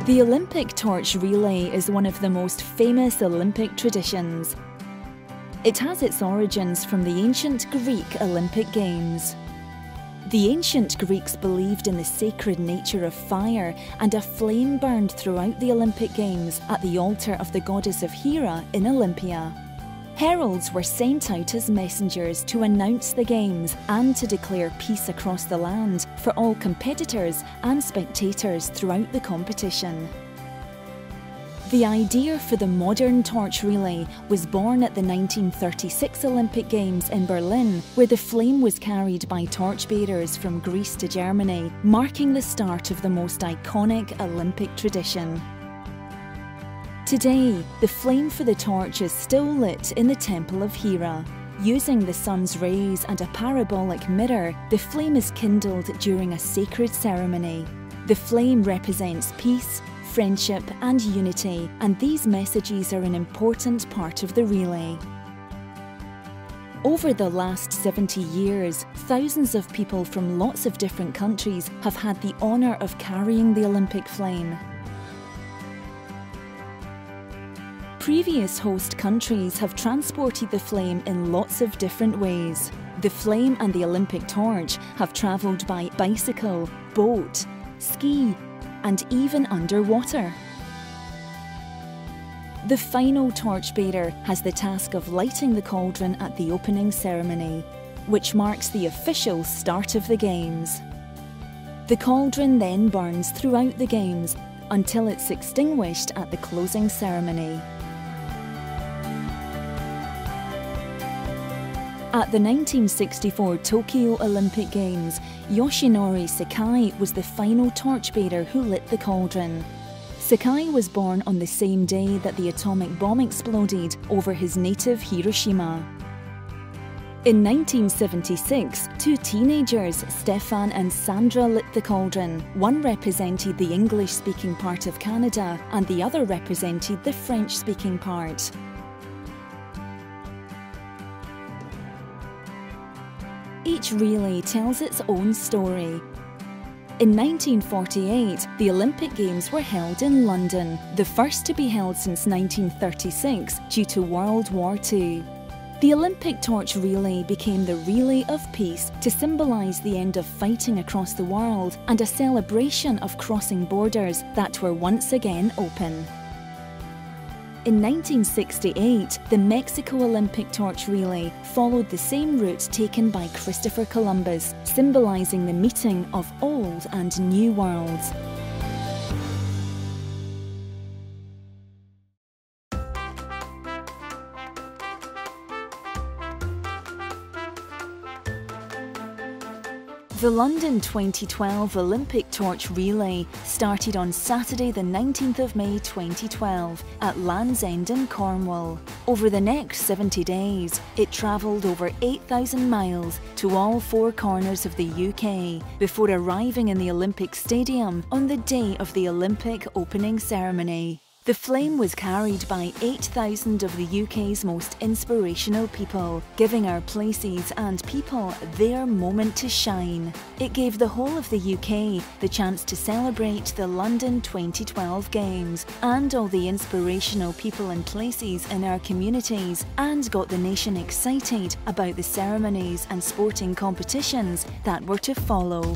The Olympic torch relay is one of the most famous Olympic traditions. It has its origins from the ancient Greek Olympic Games. The ancient Greeks believed in the sacred nature of fire, and a flame burned throughout the Olympic Games at the altar of the goddess of Hera in Olympia. Heralds were sent out as messengers to announce the games and to declare peace across the land for all competitors and spectators throughout the competition. The idea for the modern torch relay was born at the 1936 Olympic Games in Berlin, where the flame was carried by torchbearers from Greece to Germany, marking the start of the most iconic Olympic tradition. Today, the flame for the torch is still lit in the Temple of Hera. Using the sun's rays and a parabolic mirror, the flame is kindled during a sacred ceremony. The flame represents peace, friendship and unity, and these messages are an important part of the relay. Over the last 70 years, thousands of people from lots of different countries have had the honour of carrying the Olympic flame. Previous host countries have transported the flame in lots of different ways. The flame and the Olympic torch have travelled by bicycle, boat, ski, and even underwater. The final torchbearer has the task of lighting the cauldron at the opening ceremony, which marks the official start of the Games. The cauldron then burns throughout the Games until it's extinguished at the closing ceremony. At the 1964 Tokyo Olympic Games, Yoshinori Sakai was the final torchbearer who lit the cauldron. Sakai was born on the same day that the atomic bomb exploded over his native Hiroshima. In 1976, two teenagers, Stefan and Sandra, lit the cauldron. One represented the English-speaking part of Canada and the other represented the French-speaking part. Each relay tells its own story. In 1948, the Olympic Games were held in London, the first to be held since 1936 due to World War II. The Olympic torch relay became the relay of peace to symbolise the end of fighting across the world and a celebration of crossing borders that were once again open. In 1968, the Mexico Olympic torch relay followed the same route taken by Christopher Columbus, symbolising the meeting of old and new worlds. The London 2012 Olympic Torch Relay started on Saturday the 19th of May 2012 at Land's End in Cornwall. Over the next 70 days, it travelled over 8,000 miles to all four corners of the UK before arriving in the Olympic Stadium on the day of the Olympic opening ceremony. The flame was carried by 8,000 of the UK's most inspirational people, giving our places and people their moment to shine. It gave the whole of the UK the chance to celebrate the London 2012 Games and all the inspirational people and places in our communities, and got the nation excited about the ceremonies and sporting competitions that were to follow.